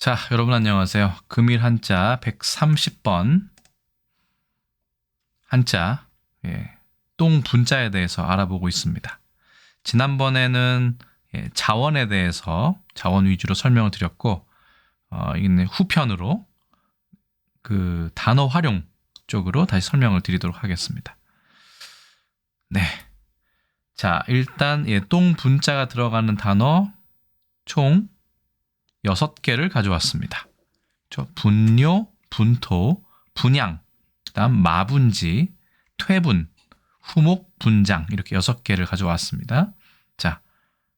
자, 여러분 안녕하세요. 금일 한자 130번 한자 똥 분자에 대해서 알아보고 있습니다. 지난번에는 자원에 대해서 자원 위주로 설명을 드렸고 이는 후편으로 그 단어 활용 쪽으로 다시 설명을 드리도록 하겠습니다. 네. 자, 일단 똥 분자가 들어가는 단어 총 6개를 가져왔습니다. 분뇨, 분토, 분양, 그다음 마분지, 퇴분, 후목, 분장 이렇게 6개를 가져왔습니다. 자,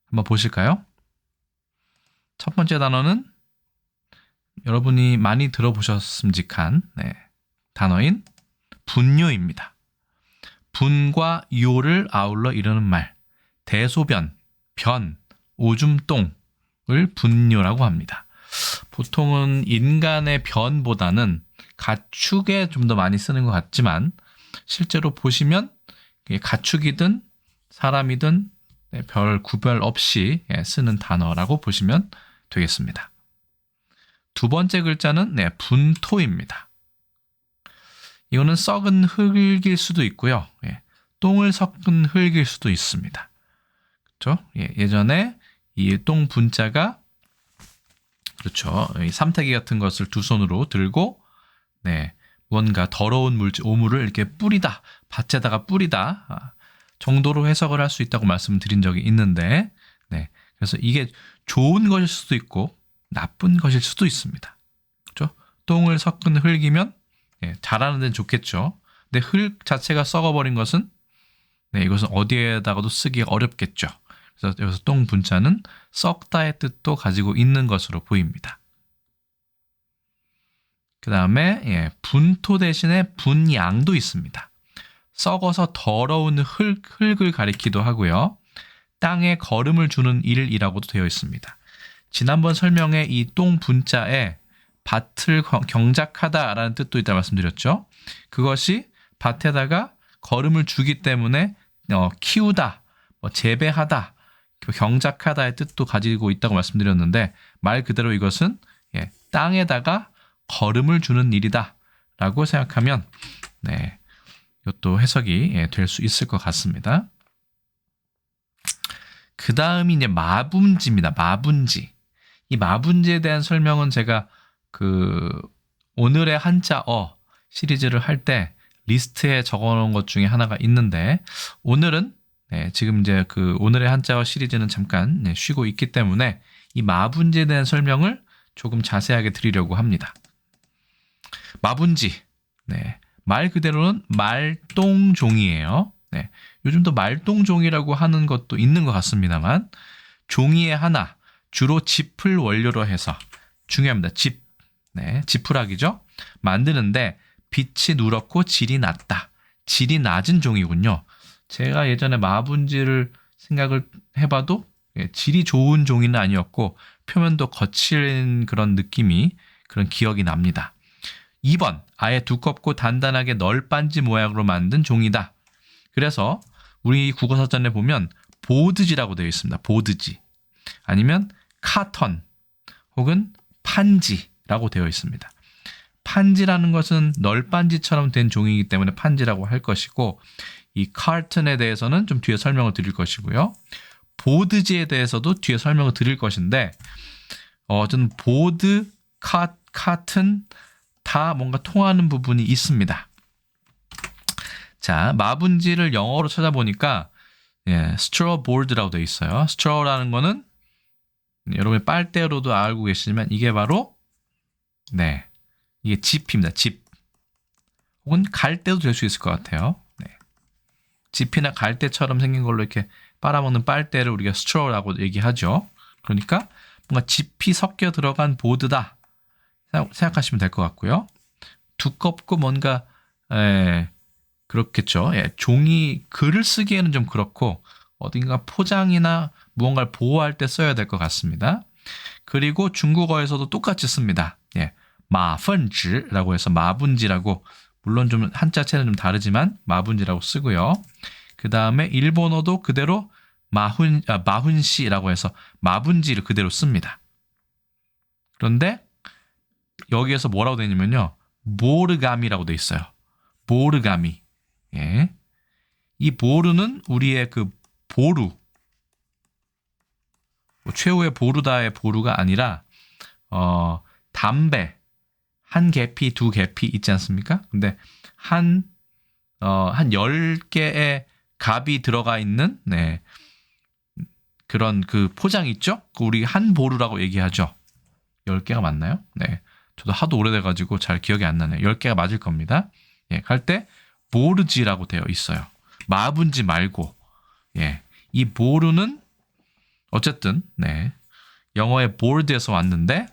한번 보실까요? 첫 번째 단어는 여러분이 많이 들어보셨음직한 단어인 분뇨입니다. 분과 요를 아울러 이르는 말, 대소변, 변, 오줌똥 을 분뇨라고 합니다. 보통은 인간의 변보다는 가축에 좀 더 많이 쓰는 것 같지만 실제로 보시면 가축이든 사람이든 별 구별 없이 쓰는 단어라고 보시면 되겠습니다. 두 번째 글자는 분토입니다. 이거는 썩은 흙일 수도 있고요. 똥을 섞은 흙일 수도 있습니다. 그렇죠? 예전에 이 똥 분자가 그렇죠. 이 삼태기 같은 것을 두 손으로 들고 무언가 더러운 물질, 오물을 이렇게 뿌리다, 밭에다가 뿌리다 정도로 해석을 할 수 있다고 말씀드린 적이 있는데 그래서 이게 좋은 것일 수도 있고 나쁜 것일 수도 있습니다. 그렇죠? 똥을 섞은 흙이면 자라는 데는 좋겠죠. 근데 흙 자체가 썩어버린 것은 이것은 어디에다가도 쓰기가 어렵겠죠. 그래서 여기서 똥 분자는 썩다의 뜻도 가지고 있는 것으로 보입니다. 그 다음에 분토 대신에 분양도 있습니다. 썩어서 더러운 흙을 가리키도 하고요. 땅에 거름을 주는 일이라고도 되어 있습니다. 지난번 설명에 이 똥 분자에 밭을 경작하다라는 뜻도 있다고 말씀드렸죠. 그것이 밭에다가 거름을 주기 때문에 키우다, 재배하다, 경작하다의 뜻도 가지고 있다고 말씀드렸는데 말 그대로 이것은 땅에다가 거름을 주는 일이다 라고 생각하면 이것도 해석이 될 수 있을 것 같습니다. 그 다음이 이제 마분지입니다. 마분지. 이 마분지에 대한 설명은 제가 오늘의 한자어 시리즈를 할 때 리스트에 적어놓은 것 중에 하나가 있는데 오늘은 지금 이제 오늘의 한자어 시리즈는 잠깐 쉬고 있기 때문에 이 마분지에 대한 설명을 조금 자세하게 드리려고 합니다. 마분지, 말 그대로는 말똥종이에요. 요즘도 말똥종이라고 하는 것도 있는 것 같습니다만 종이의 하나, 주로 짚을 원료로 해서 중요합니다. 지푸라기죠. 만드는데 빛이 누렇고 질이 낮다. 질이 낮은 종이군요. 제가 예전에 마분지를 생각을 해봐도 질이 좋은 종이는 아니었고 표면도 거친 그런 느낌이 그런 기억이 납니다. 2번, 아예 두껍고 단단하게 널빤지 모양으로 만든 종이다. 그래서 우리 국어사전에 보면 보드지라고 되어 있습니다. 보드지. 아니면 카턴 혹은 판지라고 되어 있습니다. 판지라는 것은 널빤지처럼 된 종이기 때문에 판지라고 할 것이고 이 카튼에 대해서는 좀 뒤에 설명을 드릴 것이고요. 보드지에 대해서도 뒤에 설명을 드릴 것인데 저는 보드, 카튼 다 뭔가 통하는 부분이 있습니다. 자, 마분지를 영어로 찾아보니까 straw board라고 되어 있어요. straw라는 거는 여러분이 빨대로도 알고 계시지만 이게 바로 이게 짚입니다. 짚. 혹은 갈대도 될 수 있을 것 같아요. 짚이나 갈대처럼 생긴 걸로 이렇게 빨아먹는 빨대를 우리가 straw라고 얘기하죠. 그러니까 뭔가 짚이 섞여 들어간 보드다 생각하시면 될 것 같고요. 두껍고 뭔가 그렇겠죠. 종이 글을 쓰기에는 좀 그렇고 어딘가 포장이나 무언가를 보호할 때 써야 될 것 같습니다. 그리고 중국어에서도 똑같이 씁니다. 마펀지라고 해서 마분지라고 물론 좀 한자체는 좀 다르지만 마분지라고 쓰고요. 그 다음에 일본어도 그대로 마훈시라고 해서 마분지를 그대로 씁니다. 그런데 여기에서 뭐라고 되냐면요. 보르가미라고 돼 있어요. 보르가미. 예. 이 보르는 우리의 그 보루. 뭐 최후의 보루다의 보루가 아니라 담배. 한 계피, 두 계피 있지 않습니까? 근데 한 10개의 갑이 들어가 있는 네. 그런 그 포장 있죠? 우리 한 보루라고 얘기하죠. 10개가 맞나요? 네. 저도 하도 오래돼가지고 잘 기억이 안 나네요. 10개가 맞을 겁니다. 예, 갈 때 보르지라고 되어 있어요. 마분지 말고. 예. 이 보르는 어쨌든 네. 영어의 bored에서 왔는데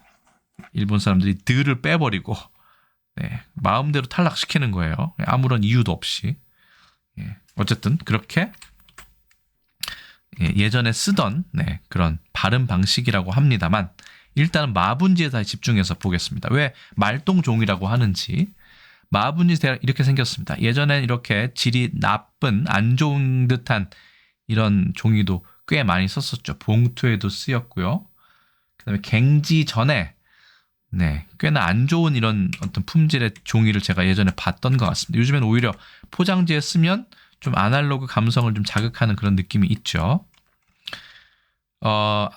일본 사람들이 드를 빼버리고 네. 마음대로 탈락시키는 거예요. 아무런 이유도 없이. 예. 어쨌든 그렇게 예전에 쓰던 네, 그런 발음 방식이라고 합니다만 일단은 마분지에 다시 집중해서 보겠습니다. 왜 말똥종이라고 하는지. 마분지 이렇게 생겼습니다. 예전엔 이렇게 질이 나쁜 안 좋은 듯한 이런 종이도 꽤 많이 썼었죠. 봉투에도 쓰였고요. 그다음에 갱지 전에 네, 꽤나 안 좋은 이런 어떤 품질의 종이를 제가 예전에 봤던 것 같습니다. 요즘엔 오히려 포장지에 쓰면 좀 아날로그 감성을 좀 자극하는 그런 느낌이 있죠.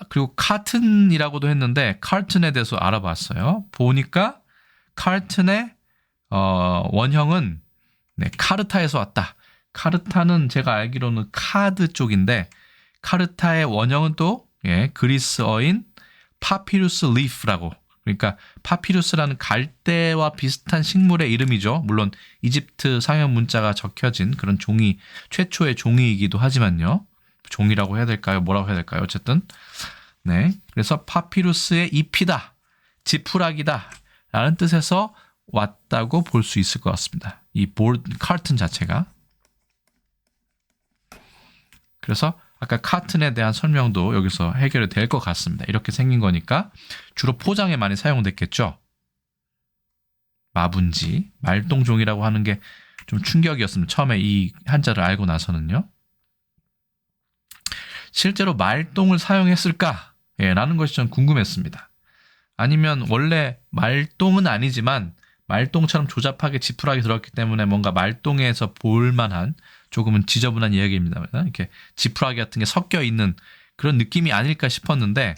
그리고 카튼이라고도 했는데 카튼에 대해서 알아봤어요. 보니까 카튼의 원형은 네, 카르타에서 왔다. 카르타는 제가 알기로는 카드 쪽인데 카르타의 원형은 또 예, 그리스어인 파피루스 리프라고. 그러니까 파피루스라는 갈대와 비슷한 식물의 이름이죠. 물론 이집트 상형 문자가 적혀진 그런 종이, 최초의 종이이기도 하지만요. 종이라고 해야 될까요? 뭐라고 해야 될까요? 어쨌든 네, 그래서 파피루스의 잎이다, 지푸라기다 라는 뜻에서 왔다고 볼 수 있을 것 같습니다. 이 카튼 자체가. 그래서 아까 카튼에 대한 설명도 여기서 해결이 될 것 같습니다. 이렇게 생긴 거니까 주로 포장에 많이 사용됐겠죠. 마분지, 말똥종이라고 하는 게 좀 충격이었습니다. 처음에 이 한자를 알고 나서는요. 실제로 말똥을 사용했을까? 예, 라는 것이 전 궁금했습니다. 아니면 원래 말똥은 아니지만 말똥처럼 조잡하게 지푸라기 들어갔기 때문에 뭔가 말똥에서 볼만한 조금은 지저분한 이야기입니다. 이렇게 지푸라기 같은 게 섞여 있는 그런 느낌이 아닐까 싶었는데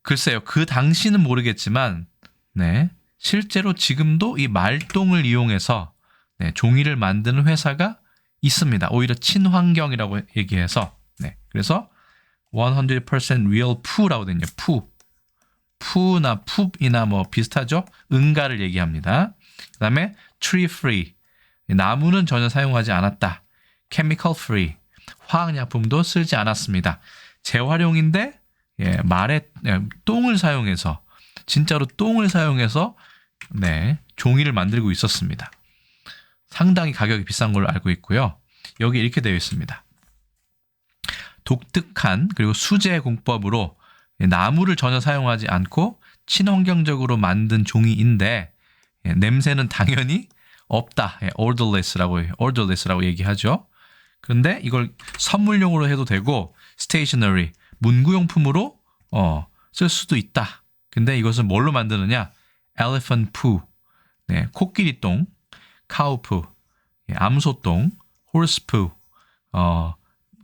글쎄요. 그 당시는 모르겠지만 네, 실제로 지금도 이 말똥을 이용해서 네, 종이를 만드는 회사가 있습니다. 오히려 친환경이라고 얘기해서 네, 그래서 100% real poo라고 되네요. 푸나 풋이나 뭐 비슷하죠? 응가를 얘기합니다. 그 다음에 tree free, 나무는 전혀 사용하지 않았다. chemical free, 화학약품도 쓰지 않았습니다. 재활용인데 똥을 사용해서 진짜로 똥을 사용해서 네, 종이를 만들고 있었습니다. 상당히 가격이 비싼 걸로 알고 있고요. 여기 이렇게 되어 있습니다. 독특한 그리고 수제 공법으로 나무를 전혀 사용하지 않고 친환경적으로 만든 종이인데 냄새는 당연히 없다. odorless라고 얘기하죠. 그런데 이걸 선물용으로 해도 되고 stationery, 문구용품으로 쓸 수도 있다. 근데 이것을 뭘로 만드느냐? elephant poo, 네, 코끼리 똥, cow poo, 암소똥, horse poo,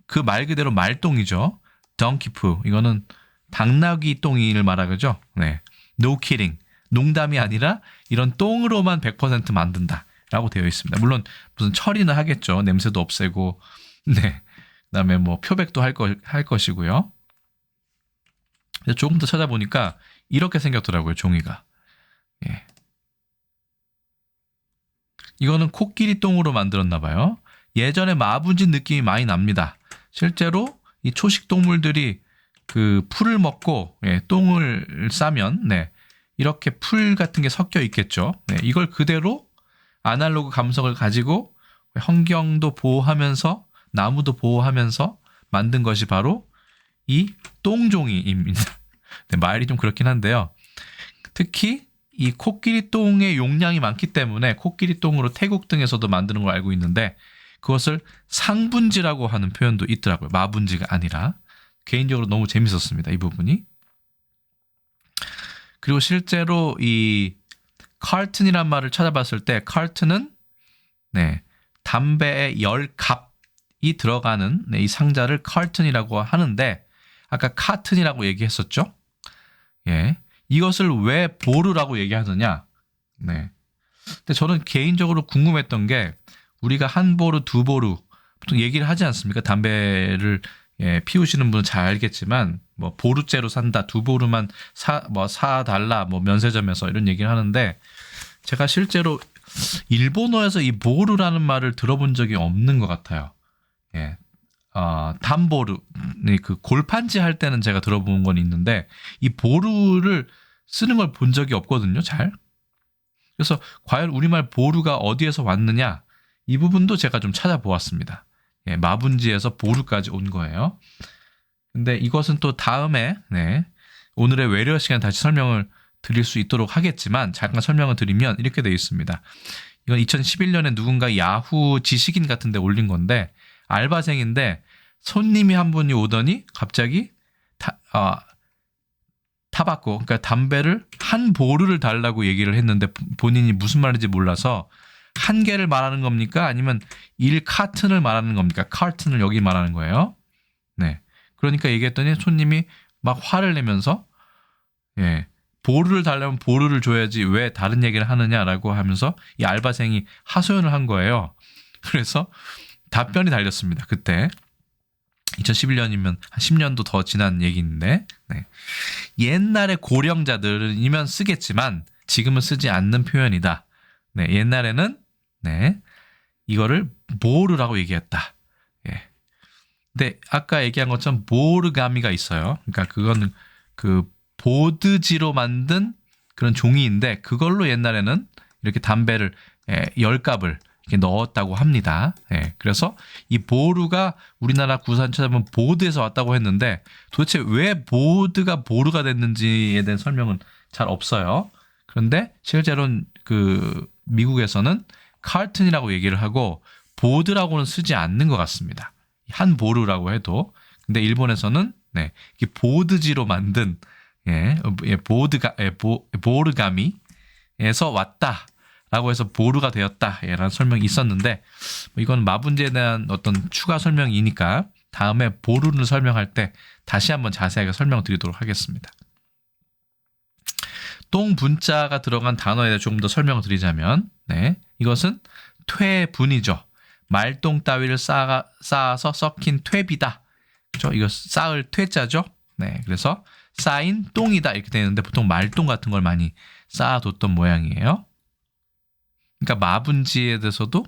그 말 그대로 말똥이죠. donkey poo, 이거는 당나귀 똥이를 말하죠. 네, no kidding, 농담이 아니라 이런 똥으로만 100% 만든다라고 되어 있습니다. 물론 무슨 처리는 하겠죠. 냄새도 없애고, 네, 그다음에 뭐 표백도 할 것이고요. 조금 더 찾아보니까 이렇게 생겼더라고요, 종이가. 예. 이거는 코끼리 똥으로 만들었나 봐요. 예전에 마분진 느낌이 많이 납니다. 실제로 이 초식 동물들이 그 풀을 먹고 똥을 싸면 이렇게 풀 같은 게 섞여 있겠죠. 이걸 그대로 아날로그 감성을 가지고 환경도 보호하면서 나무도 보호하면서 만든 것이 바로 이 똥종이입니다. 말이 좀 그렇긴 한데요. 특히 이 코끼리 똥의 용량이 많기 때문에 코끼리 똥으로 태국 등에서도 만드는 걸 알고 있는데 그것을 상분지라고 하는 표현도 있더라고요. 마분지가 아니라. 개인적으로 너무 재밌었습니다. 이 부분이. 그리고 실제로 이 carton이란 말을 찾아봤을 때 carton은 네, 담배의 10갑이 들어가는 네, 이 상자를 carton이라고 하는데 아까 carton이라고 얘기했었죠. 예, 이것을 왜 보루라고 얘기하느냐. 네. 근데 저는 개인적으로 궁금했던 게 우리가 한 보루, 두 보루 보통 얘기를 하지 않습니까? 담배를 피우시는 분은 잘 알겠지만 뭐 보루째로 산다, 두 보루만 사달라, 뭐 면세점에서 이런 얘기를 하는데 제가 실제로 일본어에서 이 보루라는 말을 들어본 적이 없는 것 같아요. 예. 담보루, 그 골판지 할 때는 제가 들어본 건 있는데 이 보루를 쓰는 걸 본 적이 없거든요, 잘. 그래서 과연 우리말 보루가 어디에서 왔느냐 이 부분도 제가 좀 찾아보았습니다. 예, 마분지에서 보루까지 온 거예요. 근데 이것은 또 다음에 오늘의 외래어 시간에 다시 설명을 드릴 수 있도록 하겠지만 잠깐 설명을 드리면 이렇게 되어 있습니다. 이건 2011년에 누군가 야후 지식인 같은 데 올린 건데 알바생인데 손님이 한 분이 오더니 갑자기 타바코, 그러니까 담배를 한 보루를 달라고 얘기를 했는데 본인이 무슨 말인지 몰라서 한 개를 말하는 겁니까? 아니면 1카튼을 말하는 겁니까? 카튼을 여기 말하는 거예요. 네. 그러니까 얘기했더니 손님이 막 화를 내면서 보루를 달라면 보루를 줘야지 왜 다른 얘기를 하느냐라고 하면서 이 알바생이 하소연을 한 거예요. 그래서 답변이 달렸습니다. 그때 2011년이면 한 10년도 더 지난 얘기인데 옛날에 고령자들이면 쓰겠지만 지금은 쓰지 않는 표현이다. 옛날에는 이거를 보루라고 얘기했다. 근데 아까 얘기한 것처럼 보르가미가 있어요. 그러니까 그거는 그 보드지로 만든 그런 종이인데 그걸로 옛날에는 이렇게 담배를 10갑을 이렇게 넣었다고 합니다. 그래서 이 보루가 우리나라 구산 찾아보면 보드에서 왔다고 했는데 도대체 왜 보드가 보루가 됐는지에 대한 설명은 잘 없어요. 그런데 실제로는 그 미국에서는 카튼이라고 얘기를 하고 보드라고는 쓰지 않는 것 같습니다. 한 보루라고 해도. 근데 일본에서는 이게 보드지로 만든 보르가미에서 왔다라고 해서 보루가 되었다라는 설명이 있었는데 이건 마분지에 대한 어떤 추가 설명이니까 다음에 보루를 설명할 때 다시 한번 자세하게 설명드리도록 하겠습니다. 똥 분자가 들어간 단어에 대해 조금 더 설명을 드리자면 이것은 퇴분이죠. 말똥 따위를 쌓아서 썩힌 퇴비다. 그렇죠? 이거 쌓을 퇴자죠. 그래서 쌓인 똥이다 이렇게 되는데 보통 말똥 같은 걸 많이 쌓아뒀던 모양이에요. 그러니까 마분지에 대해서도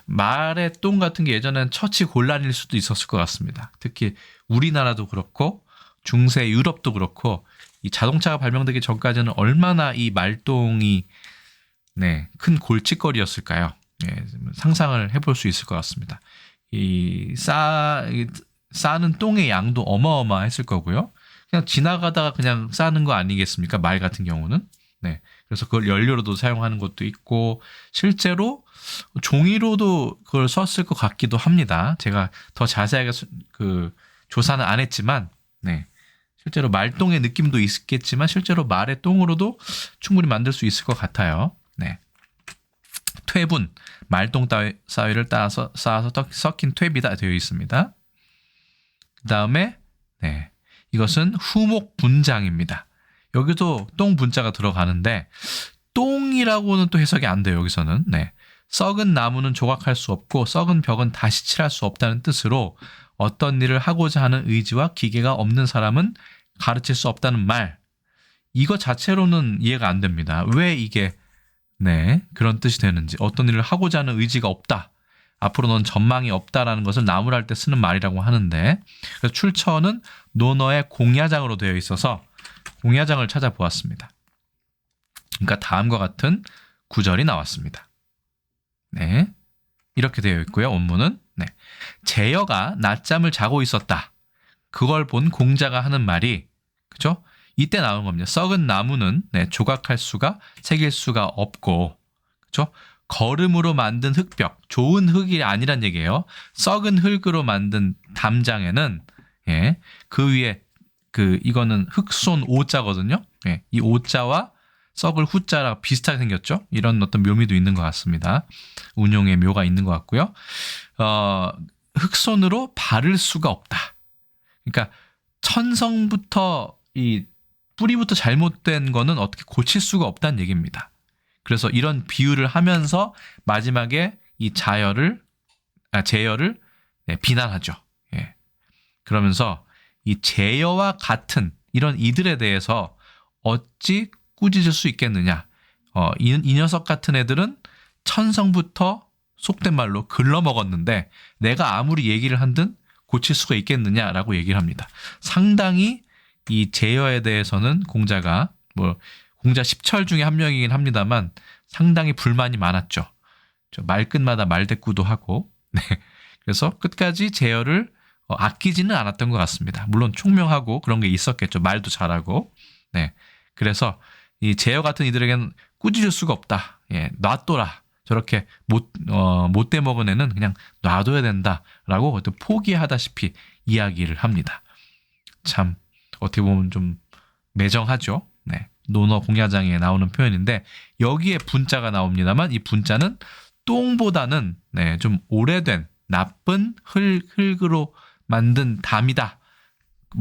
말의 똥 같은 게 예전에는 처치 곤란일 수도 있었을 것 같습니다. 특히 우리나라도 그렇고 중세 유럽도 그렇고 이 자동차가 발명되기 전까지는 얼마나 이 말똥이 큰 골칫거리였을까요? 상상을 해볼 수 있을 것 같습니다. 이 싸는 똥의 양도 어마어마했을 거고요. 그냥 지나가다가 그냥 싸는 거 아니겠습니까? 말 같은 경우는. 그래서 그걸 연료로도 사용하는 것도 있고 실제로 종이로도 그걸 썼을 것 같기도 합니다. 제가 더 자세하게 조사는 안 했지만 실제로 말똥의 느낌도 있겠지만 실제로 말의 똥으로도 충분히 만들 수 있을 것 같아요. 퇴분, 말똥 따위를 쌓아서 섞인 퇴비다 되어 있습니다. 그 다음에 이것은 후목 분장입니다. 여기도 똥 분자가 들어가는데 똥이라고는 또 해석이 안 돼요. 여기서는 썩은 나무는 조각할 수 없고 썩은 벽은 다시 칠할 수 없다는 뜻으로 어떤 일을 하고자 하는 의지와 기계가 없는 사람은 가르칠 수 없다는 말. 이거 자체로는 이해가 안 됩니다. 왜 이게 그런 뜻이 되는지. 어떤 일을 하고자 하는 의지가 없다. 앞으로 넌 전망이 없다라는 것을 나무랄 때 쓰는 말이라고 하는데 그래서 출처는 논어의 공야장으로 되어 있어서 공야장을 찾아보았습니다. 그러니까 다음과 같은 구절이 나왔습니다. 이렇게 되어 있고요. 원문은 제여가 낮잠을 자고 있었다. 그걸 본 공자가 하는 말이 그죠? 이때 나온 겁니다. 썩은 나무는 조각할 수가 새길 수가 없고 그죠? 거름으로 만든 흙벽, 좋은 흙이 아니란 얘기예요. 썩은 흙으로 만든 담장에는 그 위에 이거는 흙손 오자거든요. 예, 이 오자와 썩을 후자랑 비슷하게 생겼죠. 이런 어떤 묘미도 있는 것 같습니다. 운용의 묘가 있는 것 같고요. 흑손으로 바를 수가 없다. 그러니까 천성부터 이 뿌리부터 잘못된 거는 어떻게 고칠 수가 없다는 얘기입니다. 그래서 이런 비유를 하면서 마지막에 이 제열을 비난하죠. 예. 그러면서 이 제여와 같은 이런 이들에 대해서 어찌 꾸짖을 수 있겠느냐. 이 녀석 같은 애들은 천성부터 속된 말로 글러먹었는데 내가 아무리 얘기를 한든 고칠 수가 있겠느냐라고 얘기를 합니다. 상당히 이 제여에 대해서는 공자가 공자 10철 중에 한 명이긴 합니다만 상당히 불만이 많았죠. 말끝마다 말대꾸도 하고 네. 그래서 끝까지 제여를 아끼지는 않았던 것 같습니다. 물론 총명하고 그런 게 있었겠죠. 말도 잘하고. 네. 그래서 이 제여 같은 이들에게는 꾸짖을 수가 없다. 예, 놔둬라. 저렇게 못돼 먹은 애는 그냥 놔둬야 된다라고 포기하다시피 이야기를 합니다. 참 어떻게 보면 좀 매정하죠. 네. 논어 공야장에 나오는 표현인데 여기에 분자가 나옵니다만 이 분자는 똥보다는 네, 좀 오래된 나쁜 흙으로 만든 담이다.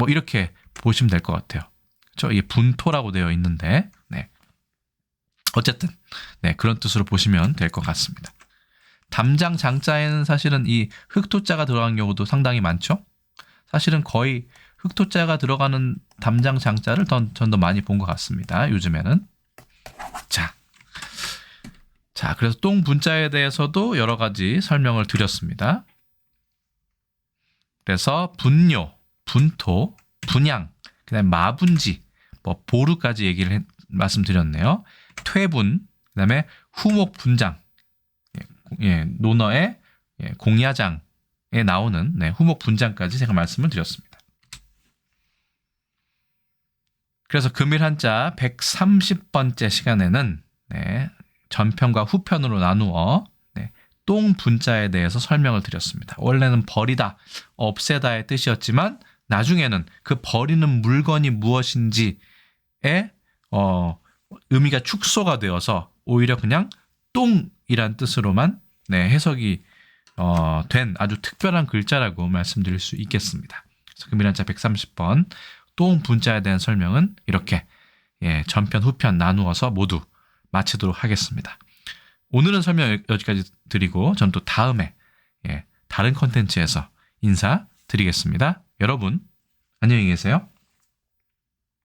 이렇게 보시면 될 것 같아요. 그렇죠? 이게 분토라고 되어 있는데 네. 어쨌든 네, 그런 뜻으로 보시면 될 것 같습니다. 담장 장자에는 사실은 이 흑토자가 들어간 경우도 상당히 많죠. 사실은 거의 흑토자가 들어가는 담장 장자를 전 더 많이 본 것 같습니다. 요즘에는. 자, 그래서 똥 분자에 대해서도 여러 가지 설명을 드렸습니다. 그래서 분뇨, 분토, 분양, 그다음에 마분지, 보루까지 말씀드렸네요. 퇴분, 그다음에 후목 분장, 논어의 공야장에 나오는 후목 분장까지 제가 말씀을 드렸습니다. 그래서 금일 한자 130번째 시간에는 전편과 후편으로 나누어 똥 분자에 대해서 설명을 드렸습니다. 원래는 버리다, 없애다의 뜻이었지만 나중에는 그 버리는 물건이 무엇인지에 의미가 축소가 되어서 오히려 그냥 똥이란 뜻으로만 해석이 된 아주 특별한 글자라고 말씀드릴 수 있겠습니다. 그래서 금일 한자 130번 똥 분자에 대한 설명은 이렇게 전편, 후편 나누어서 모두 마치도록 하겠습니다. 오늘은 설명 여기까지 드리고 전 또 다음에 다른 컨텐츠에서 인사드리겠습니다. 여러분 안녕히 계세요.